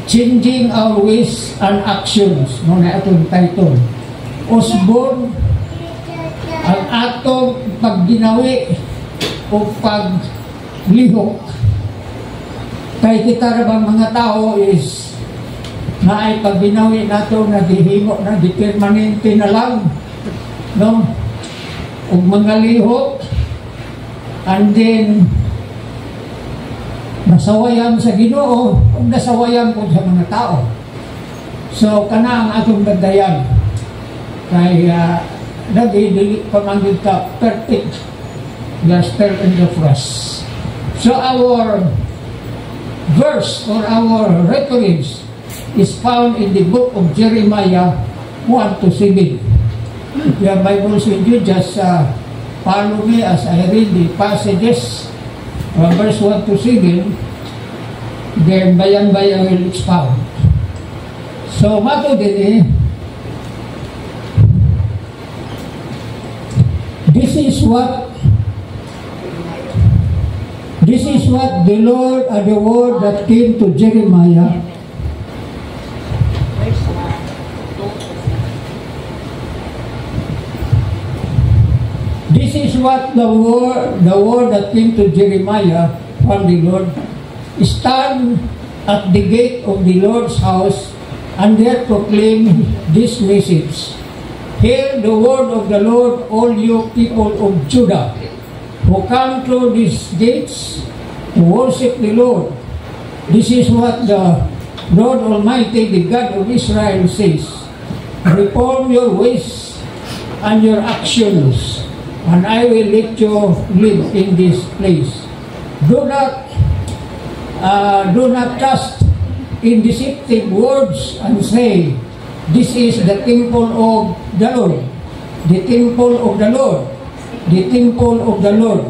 changing our ways and actions. No na atong title. Usbon ang atong pagginawi o paglihok. Kay kita rabang mga tao is na ay pagbinawi nato na dihimo na di permanente na lang, no? Ug mga lihok, and then nasawayan sa Ginoo ug nasawayan po sa mga tao. So kana ang atong dagdayan kay dili pamanggid ka perfect, gospel in the flesh. So our verse or our reference is found in the book of Jeremiah 1-7. If you have Bibles with you, just follow me as I read the passages from verse 1-7. Then bayan-bayan will expound. So mato din this is what the Lord the word that came to Jeremiah. This is what the word that came to Jeremiah from the Lord. Stand at the gate of the Lord's house and there proclaim this message. Hear the word of the Lord, all you people of Judah, who come through these gates to worship the Lord. This is what the Lord Almighty, the God of Israel, says. Reform your ways and your actions, and I will let you live in this place. Do not trust in deceptive words and say, this is the temple of the Lord, the temple of the Lord, the temple of the Lord.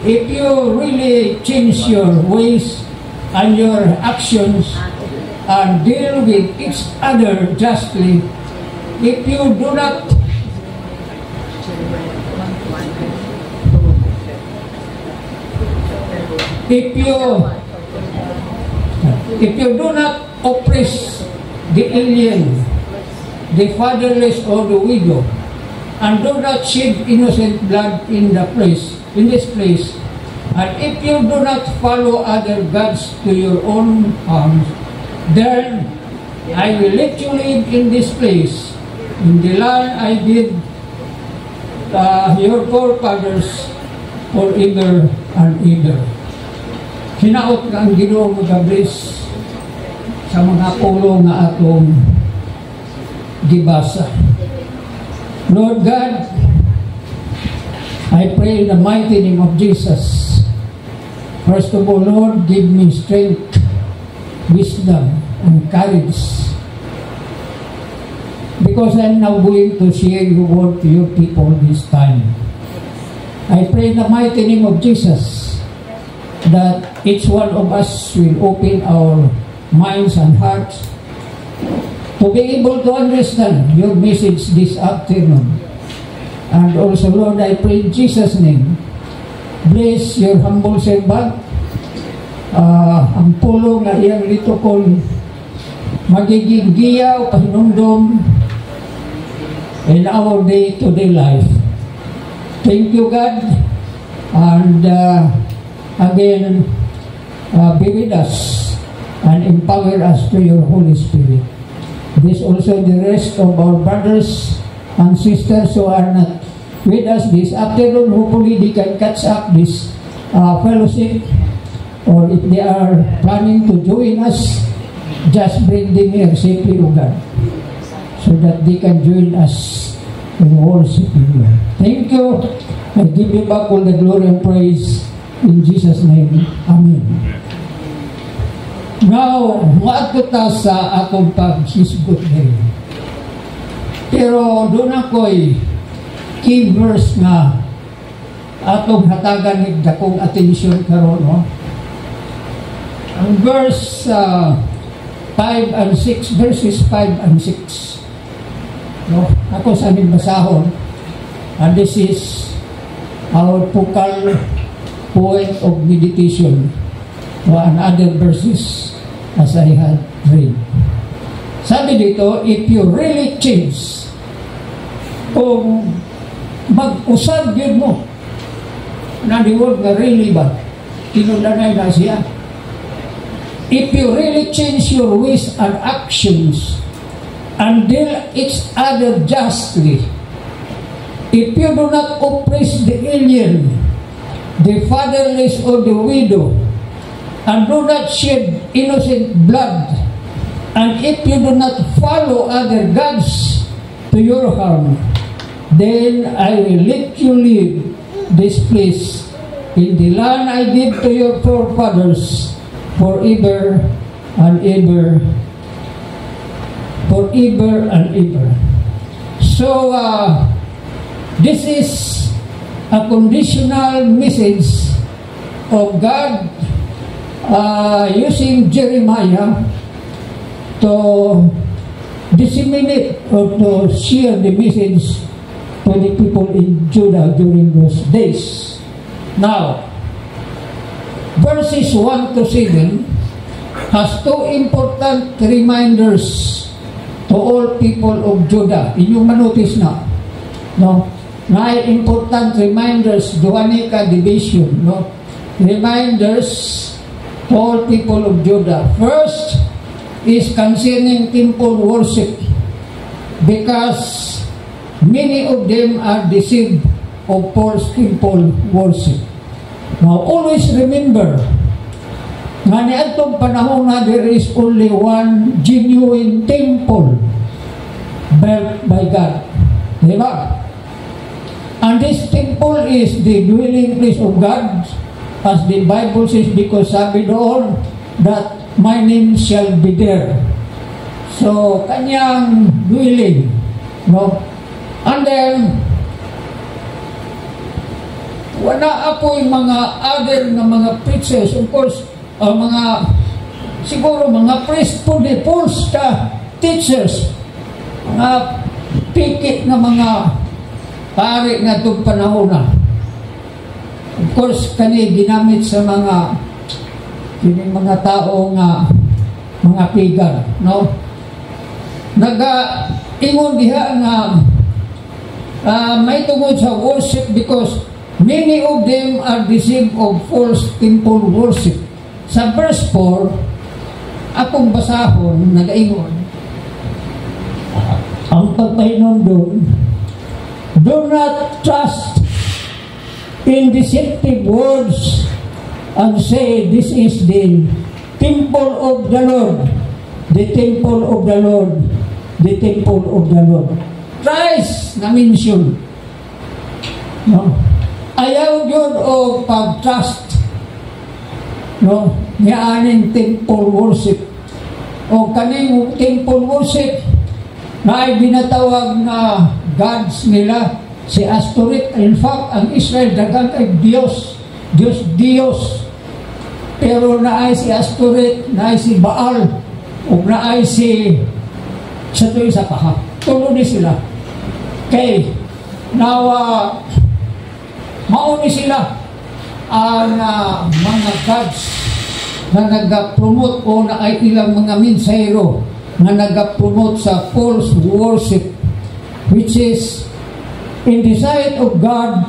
If you really change your ways and your actions and deal with each other justly, if you do not oppress the alien, the fatherless or the widow, and do not shed innocent blood in this place, and if you do not follow other gods to your own harms, then I will let you live in this place, in the land I gave your forefathers forever and ever. Hinaot ka ang Ginoo mag-bless sa mga pulo nga atong gibasa. Lord God, I pray in the mighty name of Jesus. First of all, Lord, give me strength, wisdom, and courage, because I'm now going to share your word to your people this time. I pray in the mighty name of Jesus that each one of us will open our minds and hearts to be able to understand your message this afternoon. And also, Lord, I pray in Jesus' name, bless your humble servant. Ang pulong na iyang lito kong magiging giya o pahinumdum in our day-to-day life. Thank you, God. And again, be with us and empower us to your Holy Spirit. This also the rest of our brothers and sisters who are not with us this afternoon. Hopefully they can catch up this fellowship, or if they are planning to join us, just bring them here safely, O God, so that they can join us in worshiping you. Thank you. I give you back all the glory and praise in Jesus' name. Amen. Now, maadto ta sa akong paghisgot ngayon. Pero doon ako'y key verse nga atong hatagan ni dakong atensyon karon, no? Ang verse 5 and 6, verses 5 and 6. No? Ako sa aming basahon, and this is our focal point of meditation and other verses as I had read. Sabi dito, if you really change, kung mag-usab yun mo, na the word nga really ba? Kinundanay na siya. If you really change your ways and actions and deal each other justly, if you do not oppress the alien, the fatherless or the widow, and do not shed innocent blood, and if you do not follow other gods to your harm, then I will let you leave this place in the land I gave to your forefathers forever and ever. Forever and ever. So, this is a conditional message of God using Jeremiah to disseminate or to share the message to the people in Judah during those days. Now, verses 1 to 7 has two important reminders to all people of Judah. Inyong manotice na, no? Na important reminders, Duanica division, no? Reminders to all people of Judah. First is concerning temple worship, because many of them are deceived of false temple worship. Now, always remember, nga niadtong panahon na there is only one genuine temple built by God. Diba? And this temple is the dwelling place of God, as the Bible says, because sabi doon that my name shall be there. So, kanyang dwelling, no? And then, wala ako'y mga other na mga preachers, of course, mga, siguro mga priest po, the false teachers, mga pikit na mga pari na itong panahon na. Of course, kani ginamit sa mga tao nga mga pigan, no? Ingon diha nga may tungod sa worship, because many of them are deceived of false temple worship. Sa verse 4, akong basahon, nag-ingon, ang pagpahinom doon, do not trust in deceptive words and say, this is the temple of the Lord, the temple of the Lord, the temple of the Lord. Thrice na mention. No? Ayaw yun o pag-trust, no? Nianing temple worship. O kaning temple worship na ay binatawag na gods nila, si Astoret. In fact, ang Israel dagang kay Diyos. Pero naay si Astoret, naay si Baal, o naay si sa tuwing sa kaha. Tulo ni sila. Okay. Now, mauni sila ang mga gods na nag-promote o na ay ilang mga minsayro na nag-promote sa false worship, which is in the sight of God,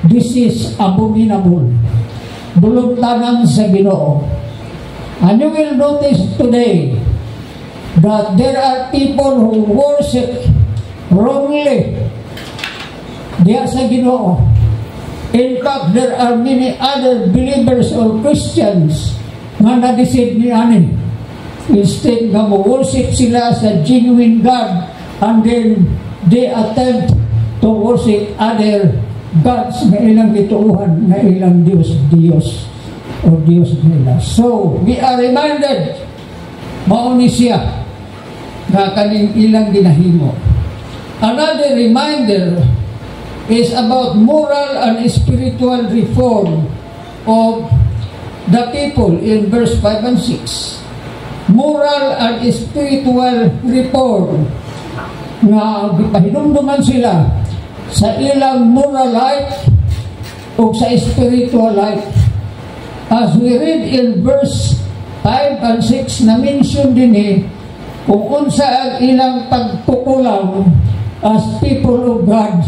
this is abominable. Buluntanan sa Ginoo. And you will notice today that there are people who worship wrongly diya sa Ginoo. In fact, there are many other believers or Christians na na-deceive ni anin. Instead nga mo worship sila sa genuine God, and then they attempt to worship other gods na ilang gituuhan, na ilang Diyos o Diyos nila. So, we are reminded, mauni siya na kaning ilang ginahimo. Another reminder is about moral and spiritual reform of the people in verse 5 and 6. Moral and spiritual reform na gipahinumduman sila sa ilang moral life o sa spiritual life. As we read in verse 5 and 6 na mention din kung unsa ang ilang pagkukulang as people of God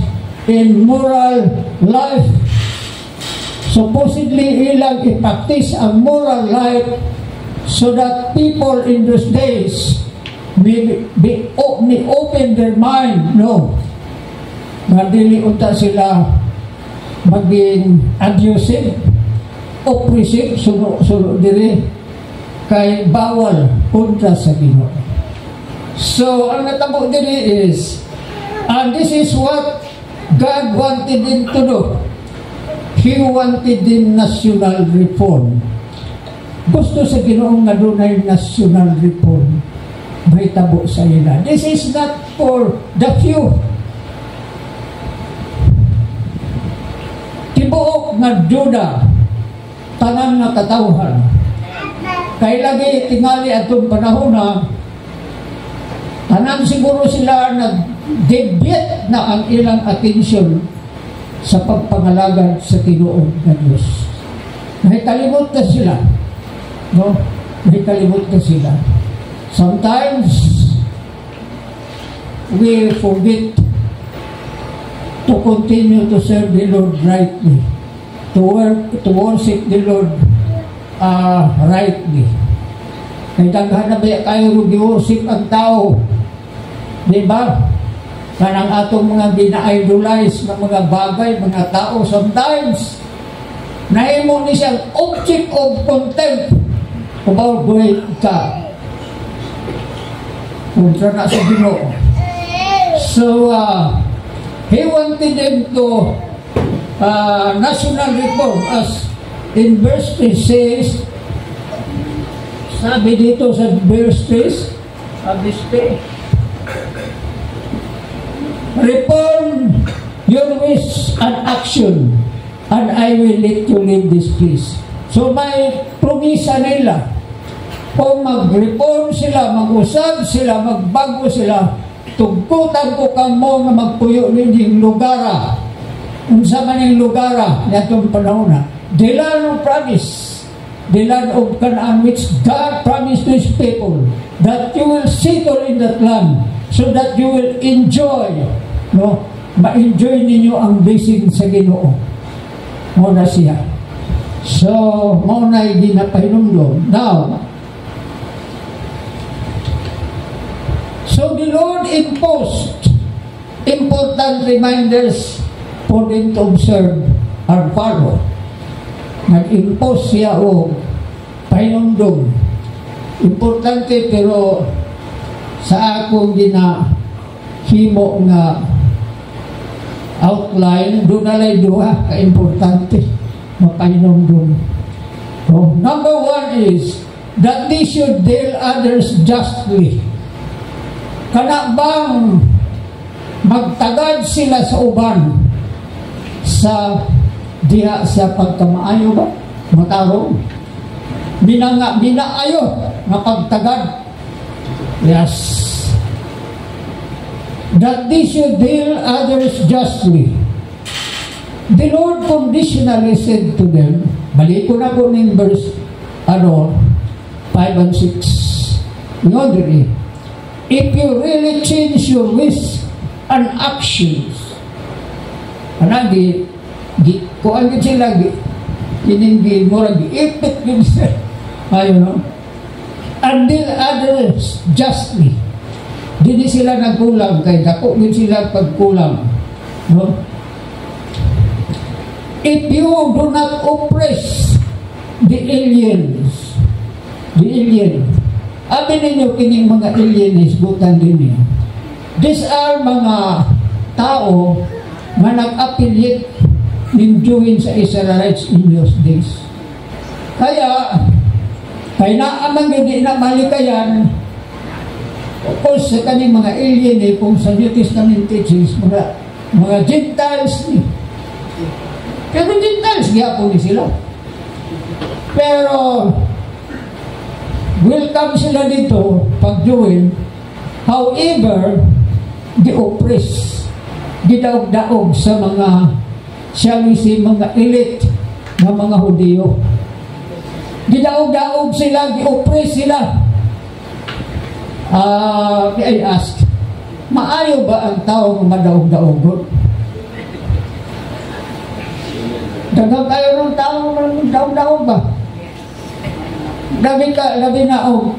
in moral life. Supposedly ilang i-practice ang moral life so that people in those days may open their mind, no? Madili unta sila maging abusive, oppressive, suno diri kay bawal kontra sa Ginoo. So, ang natabo diri is, and this is what God wanted them to do. He wanted them national reform. Gusto sa Ginoo nga dunay national reform. May tabo sa ila. This is not for the few. Tibuok nga duda, tanan nga katawhan. Kay lagi tingali atong panahon na tanan siguro sila nag-debate na ang ilang atensyon sa pagpangalagad sa tinuod na Diyos. Nahikalimot na sila. No? Nahikalimot na sila. Sometimes we forget to continue to serve the Lord rightly, to worship the Lord rightly. Kaya daghan na ba kayo gi-worship ang tao? Diba? Kanang atong mga gina-idolize na mga bagay, mga tao, sometimes naimo ni siyang object of contempt about great ka. Kontra na sa Ginoo. So, he wanted them to national reform as in verse 3 says, sabi dito sa verse 3, sabi reform your wish and action, and I will let you leave this place. So may promisa nila, kung mag-reform sila, mag-usab sila, magbago sila, tugkutan ko kamo nga magpuyo ninyong lugara. Unsa man yung lugara nitong panahon na. The land of promise, the land of Canaan, which God promised to His people, that you will settle in that land, so that you will enjoy, no? Ma-enjoy ninyo ang blessing sa Ginoo. Muna siya. So, muna yung ginapahinumdom. Now, so the Lord imposed important reminders for them to observe or follow. Nag-impose siya o pahinumdom. Importante pero sa akong ginahimo nga outline, doon nalay duha ka-importante mapahinumdom. So, number 1 is that they should deal others justly. Kana bang magtagad sila sa uban sa diha sa pagkamaayo ba? Matarong. Binaayo na pagtagad. Yes. That they should deal others justly. The Lord conditionally said to them, balik ko na po ng verse 5 and 6. Nodri, if you really change your wish and actions, kuan gid sila kining murag ipit gid sila, ayun, and deal others justly. Dili sila nagkulang kay dako gid sila pagkulang, no? If you do not oppress the aliens, abi ninyo kining mga aliens butan din. These are mga tao na nag-affiliate ng Jews sa Israelites in those days. Kaya naamang hindi na malikayan, of course, sa kaning mga alien, kung sa New Testament teachings, mga Gentiles ni. Pero Gentiles, gihapon ni sila. Pero, welcome sila dito, pag-join. However, di-oppress, gidaog-daog sa mga, shall we say, mga elite na mga Hudyo. Gidaog-daog sila, gi-oppress sila. I ask, maayo ba ang tao madaog-daogon? Daghang kayo ng tao daog-daog ba? Labi na o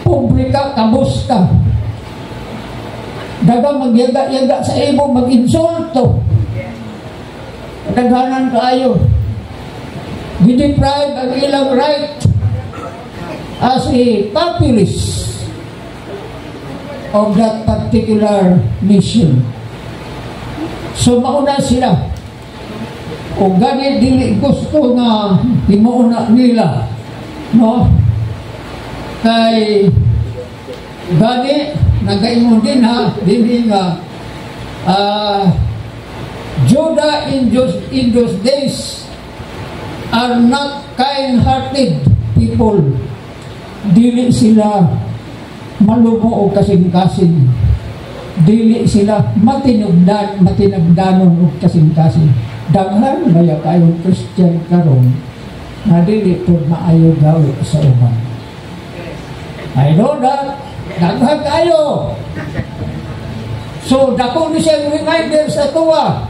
pobre ka, kabus ka. Daghang magyaga-yaga sa imo, mag-insulto. Daghanan kaayo. Gideprive ang ilang right as a populist of that particular nation. So mauna sila. O gani dili gusto na himuuna nila, no? Kay gani nagaingon din ha, dili nga Judah in those days are not kind-hearted people. Dili sila malumo o kasing-kasing. Dili sila matinagdanon o kasing-kasing. Daghan baya kayong Christian karon na dili po maayo gawi sa uban. I know that. Daghan kayo. So, dako ni siya reminder sa tuwa.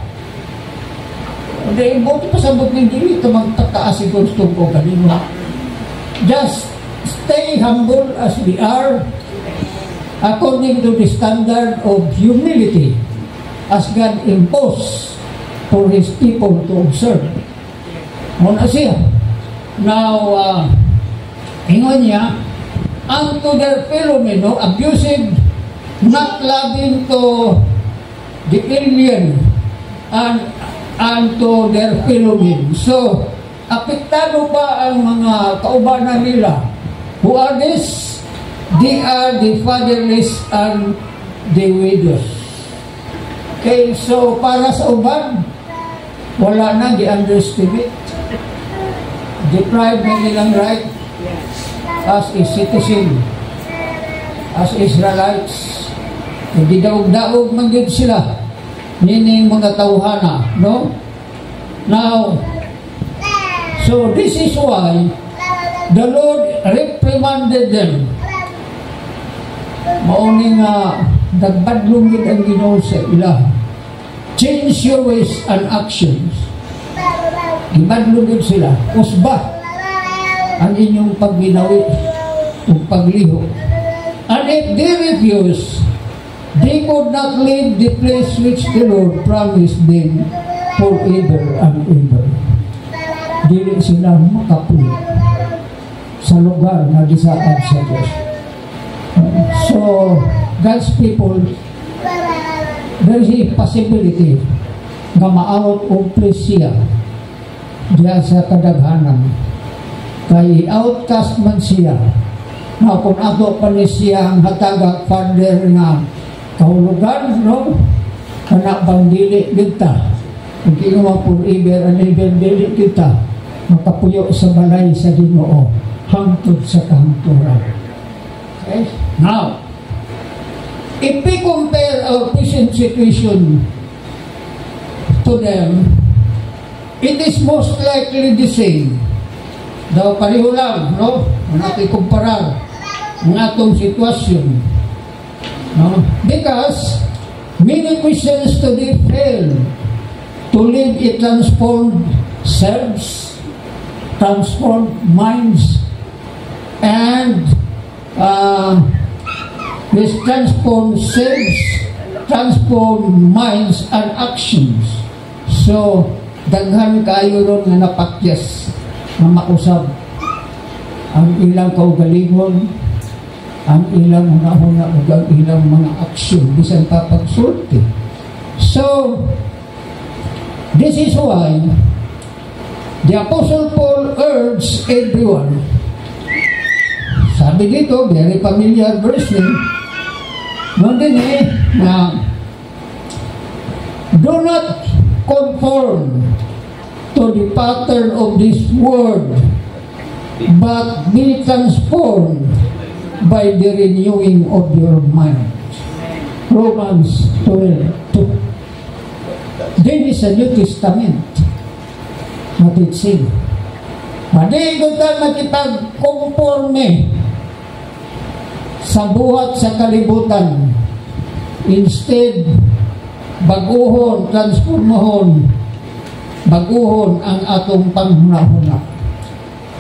Hindi, buti pasabot ng dili ito magtataas si gusto ko kanino. Just stay humble as we are according to the standard of humility as God imposed for His people to observe. Muna siya. Now, ingon niya, unto their fellow men, no, abusive, not loving to the alien, and to their fellow men. So, apektado pa ang mga kaubanan nila. Who are this? They are the fatherless and the widows. Okay, so para sa uban, wala na gi-underestimate. Deprive na nilang right as a citizen, as Israelites. Hindi daog-daog man din sila. Meaning mga tauhana, no? Now, so this is why the Lord reprimanded them. Mauning nagbadlungid ang Ginoo sa ila. Change your ways and actions. Ibadlungid sila. Usba ang inyong pagginawi o pagliho. And if they refuse, they could not leave the place which the Lord promised them forever and ever. Dili sila makapuyo sa lugar na gisaad sa Diyos. So, God's people, there is a possibility na ma-out of place siya diya sa kadaghanan. Kay outcast man siya. Na kung ato pa ni siya ang hatagak father nga kahulugan, no? Kana bang dili kita. Hindi naman forever and ever dili kita makapuyo sa balay sa Ginoo hangtod sa kahangturan. Okay? Now, if we compare our present situation to them, it is most likely the same. Daw pareho lang, no? Natin kumparar ang atong sitwasyon. No? Because many Christians today fail to live a transformed selves, transformed minds, and this transformed selves, transformed minds and actions. So, daghan kayo ron nga napakyas na mausab ang ilang kaugalingon, ang ilang huna-huna o ang ilang mga aksyon bisan pa pagsulti. So, this is why the Apostle Paul urged everyone. Sabi dito, very familiar verse din. Noon din na do not conform to the pattern of this world, but be transformed by the renewing of your mind. Romans 12:2. Then is a New Testament. What it says. Hindi ko tayo makipag-conforme sa buhat sa kalibutan. Instead, baguhon, transformahon, baguhon ang atong panghuna-huna.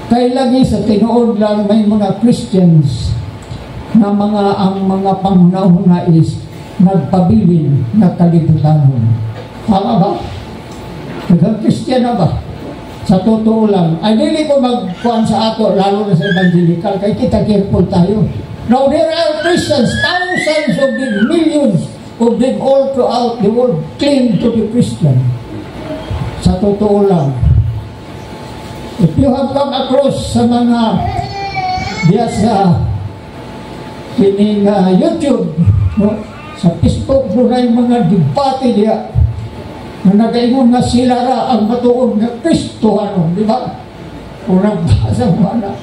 Kaya lagi sa tinuod lang may mga Christians na ang mga panghuna-huna is nagpabilin na kalibutanon. Tama ba? Nagka-Christian na ba? Sa totoo lang, ay dili ko magkuhan sa ato, lalo na sa evangelical, kaya kita careful tayo. Now, there are Christians, thousands of them, millions of them all throughout the world claim to be Christian. Sa totoo lang. If you have come across sa mga diya sa YouTube, no? Sa Facebook, doon ay mga debate diya na nag-ingon nga sila ra ang matuod na Kristo, ano, di ba? Kung nagbasa mo na.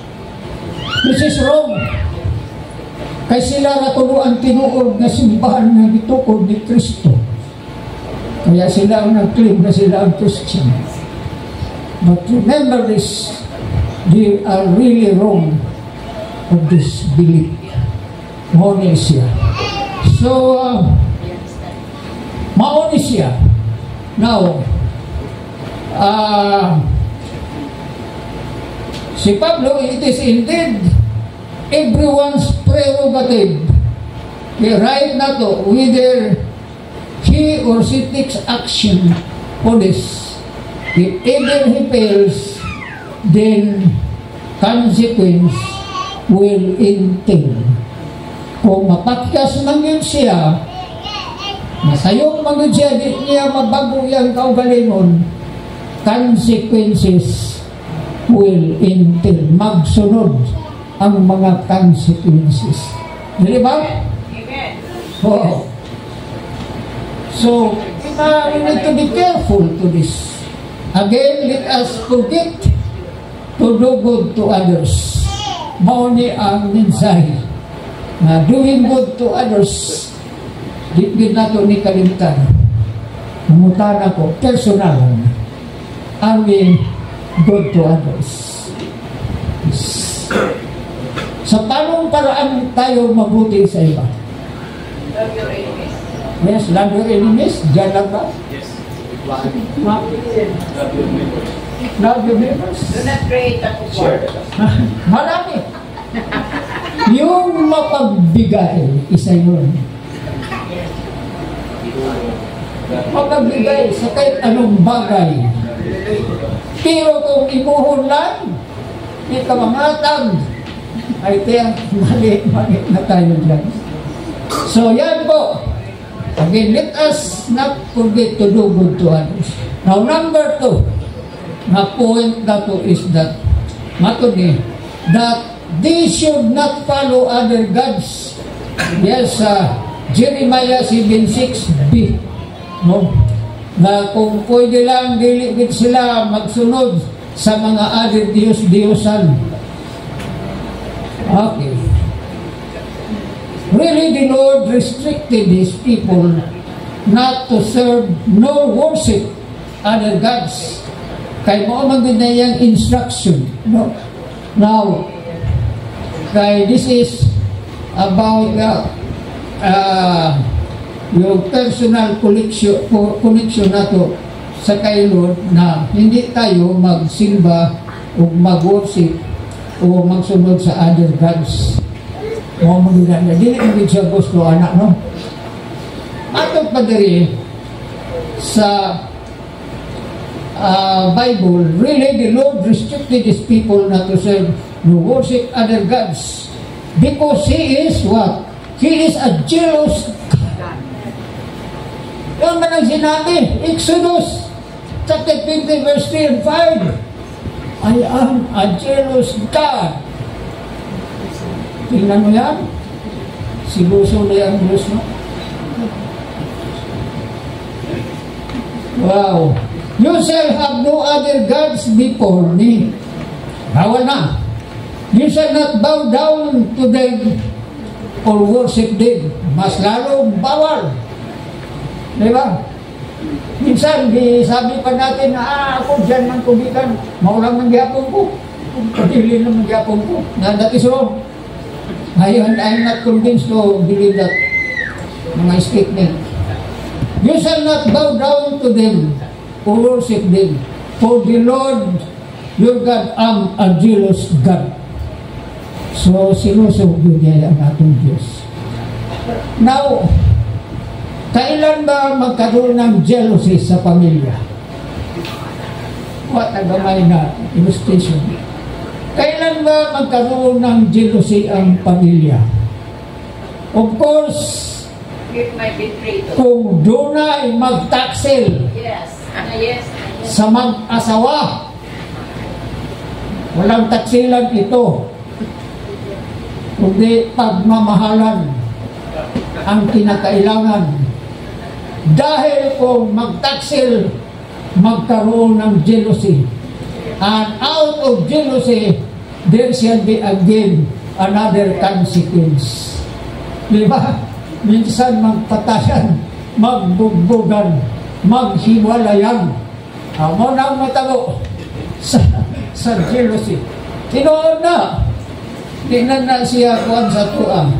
This is wrong. Kay sila na tuloan tinuod na simbahan na gitukod ni Kristo. Kaya sila ang nag-claim na sila ang Christian. But remember this, they are really wrong of this belief. Mauni siya. So, mauni siya. Now, si Pablo, it is indeed everyone's prerogative. He right na to, whether he or she takes action on this. If ever he fails, then consequence will entail. Kung mapatkas man yun siya, masayong man yun siya, di niya mabago yung kaugalingon, consequences will entail. Magsunod ang mga consequences. Di ba? Amen. Oo. So, we need to be careful to this. Again, let us forget to do good to others. Mauni ang mensahe na doing good to others, di nato ni kalimtan. Namutan ako, personal. Are we good to others? Sa panong paraan tayo mabuti sa iba? Love your enemies. Yes, love your enemies. Diyan lang ba? Yes. Love your neighbors. Love your neighbors. Do not create a war. Marami. Yung mapagbigay, isa yun. Mapagbigay sa kahit anong bagay. Pero kung imuhon lang, di ka mangatag, ay tiyang mali na tayo dyan. So yan po. Again, let us not forget to do good to others. Now, number 2, na point na to is that, matuni, that they should not follow other gods. Yes, Jeremiah 7:6b, no? Na kung pwede lang, diligid sila magsunod sa mga other Diyos-Diyosan. Okay. Really, the Lord restricted His people not to serve nor worship other gods. Kaya mo man din na yung instruction. No? Now, kaya this is about yung personal connection na to sa kay Lord na hindi tayo magsimba o mag-worship o magsunod sa other gods. Mga mga na dili mo siya gusto anak, no? Atong padari sa Bible, really the Lord restricted His people not to serve no worship other gods because He is what? He is a jealous God. Yung man ang sinabi, Exodus chapter 20 verse 3 and 5, I am a jealous God. Tingnan mo yan. Sibuso na yung Diyos mo. Wow. You shall have no other gods before me. Bawal na. You shall not bow down to them or worship them. Mas lalo bawal. Diba? Minsan, sabi pa natin na ako dyan ng tubigan, maulang ng gihapon ko. Pagpili naman yapon ko. Na that is wrong. I'm not convinced to believe that mga statement. You shall not bow down to them or worship them. For the Lord your God am a jealous God. So, sinusugod niya ang atong Diyos. Now, kailan ba magkaroon ng jealousy sa pamilya? What a gamay na illustration. Kailan ba magkaroon ng jealousy ang pamilya? Of course, kung doon ay magtaksil sa mag-asawa, walang taksilan ito, kundi pagmamahalan ang kinakailangan. Dahil kung magtaksil, magkaroon ng jealousy. And out of jealousy, there shall be again another consequence. Diba? Minsan magpatayan, magbugbugan, maghiwalayan. Amo nang matabo sa jealousy. Tinoon na. Di na siya kuwan sa tuang.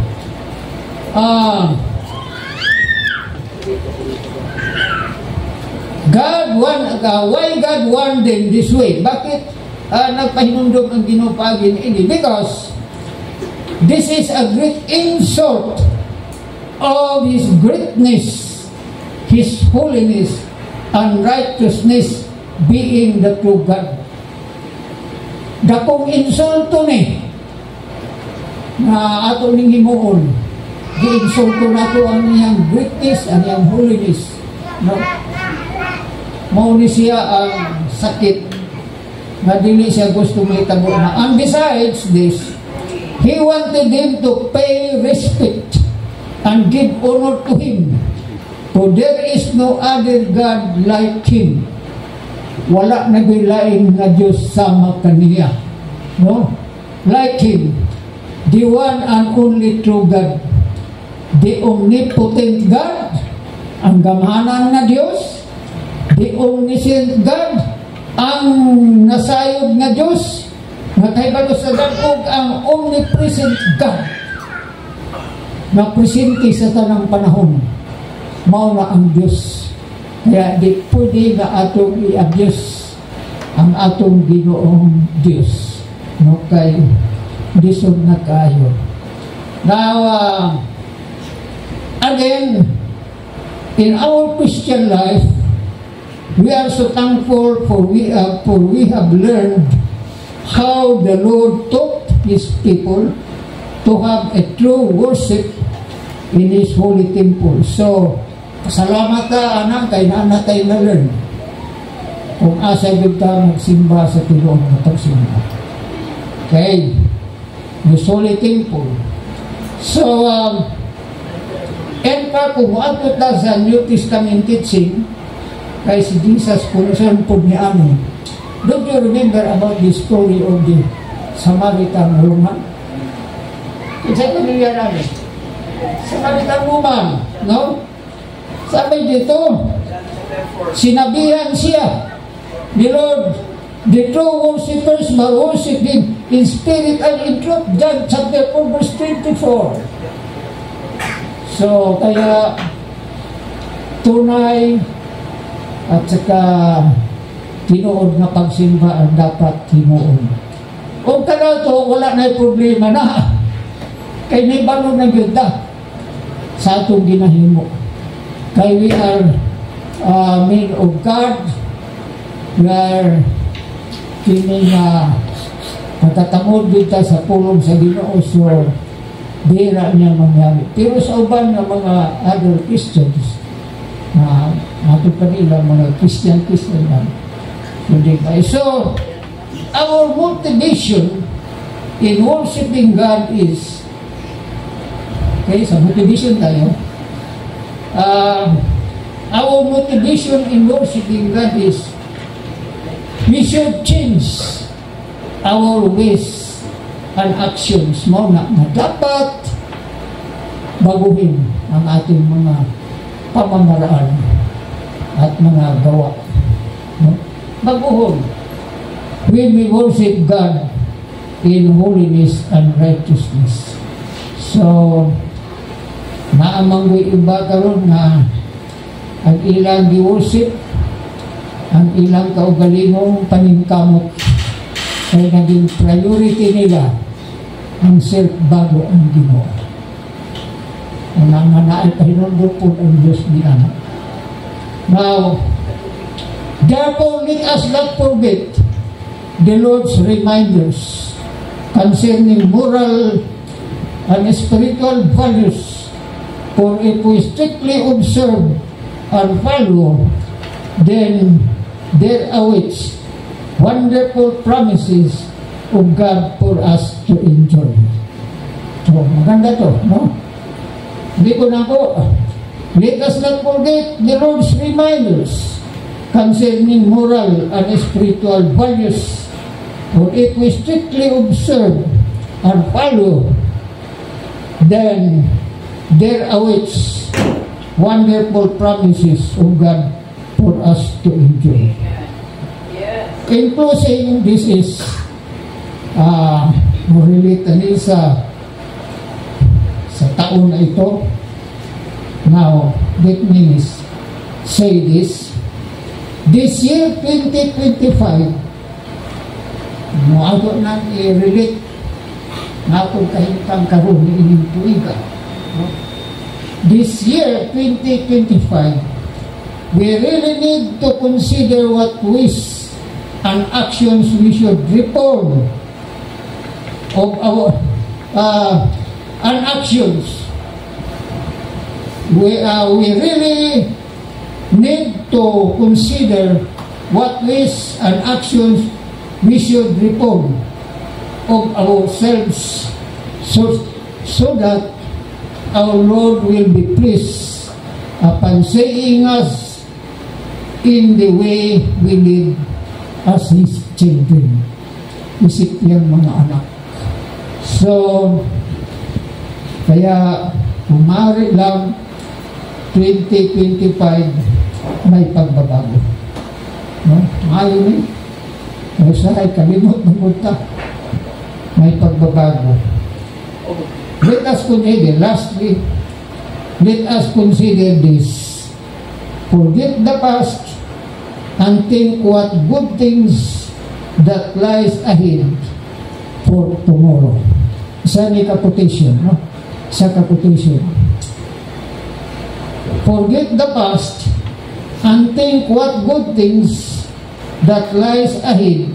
Why God warned them this way? Bakit nagpahinundog ang ginupagin ini? Because this is a great insult of His greatness, His holiness, and righteousness being the true God. Dakong insulto ni na ato ning himuon. Gi-insulto nato ang iyang greatness, ang iyang holiness. No? Mao ni siya ang sakit na dili siya gusto mahitabo na. And besides this, He wanted them to pay respect and give honor to Him. For there is no other God like Him. Wala na gilain nga Diyos sama kaniya. No? Like Him, the one and only true God, the omnipotent God, ang gamahanan na Diyos, the omniscient God, ang nasayod nga Diyos, nga kahibalo sa dagog ang omnipresent God, na presente sa tanang panahon, mao na ang Diyos. Kaya di pwede na atong i-abuse ang atong Ginoong Diyos. No, kay disod na kayo. Now, again, in our Christian life, we are so thankful for we have learned how the Lord taught His people to have a true worship in His holy temple. So, salamat ka, anak, kay nanatay na learn kung asa yung ka magsimba sa tulong na pagsimba. Okay? His holy temple. So, and pa kung ato ta sa New Testament teaching, kay si Jesus punusan po ni Amin. Don't you remember about the story of the Samaritan woman? Isa ko niya namin. Samaritan woman, no? Sabi dito, sinabihan siya ni Lord, the true worshippers must worship Him in spirit and in truth. John chapter 4 verse 24. So, kaya tunay at saka tinuod na pagsimba ang dapat himuon. Kung ka to, wala na problema na. Kay nibalo na yun sa atong ginahimo. Kay we are men of God. We are kini na pagkatamod dito sa pulong sa Ginoo. So, bira niya mangyari. Pero sa uban ng mga other Christians, na matod pa nila mga Christian lang. So, our motivation in worshiping God is, okay, sa motivation tayo, our motivation in worshiping God is we should change our ways and actions mo na dapat baguhin ang ating mga pamamaraan at mga gawa. No? Baguhon. When we worship God, in holiness and righteousness. So, naamanggoy iba karon nga ang ilang giworship, ang ilang kaugalingong paningkamot ay naging priority nila ang self bago ang Ginoo. Ang nanganaan pahinundok po ang Diyos niya. Now, therefore, let us not forget the Lord's reminders concerning moral and spiritual values, for if we strictly observe and follow, then there awaits wonderful promises of God for us to enjoy. So, maganda to, no? Hindi ko na po. Let us not forget the Lord's reminders concerning moral and spiritual values, for if we strictly observe and follow, then there awaits wonderful promises of God for us to enjoy. In closing, this is related sa taon na ito. Now, let me say this. This year, 2025, ako nang i-relate na akong kahintang karoon ni ining tuiga. This year, 2025, we really need to consider what ways and actions we should reform of our and actions. We really need to consider what ways and actions we should reform of ourselves so that our Lord will be pleased upon seeing us in the way we live as His children. Isip niyang mga anak. So, kaya kumari lang 2025 may pagbabago. No? Ngayon eh. Kasi ay kalimot ng punta. May pagbabago. Let us consider, lastly, let us consider this. Forget the past and think what good things that lies ahead for tomorrow. Isa ni kaputation, no? Sa kaputation. Forget the past and think what good things that lies ahead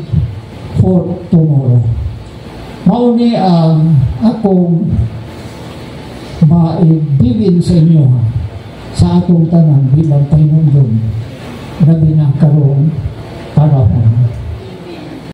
for tomorrow. Mauni ang akong maibigin sa inyo sa atong tanan bilang Panginoon.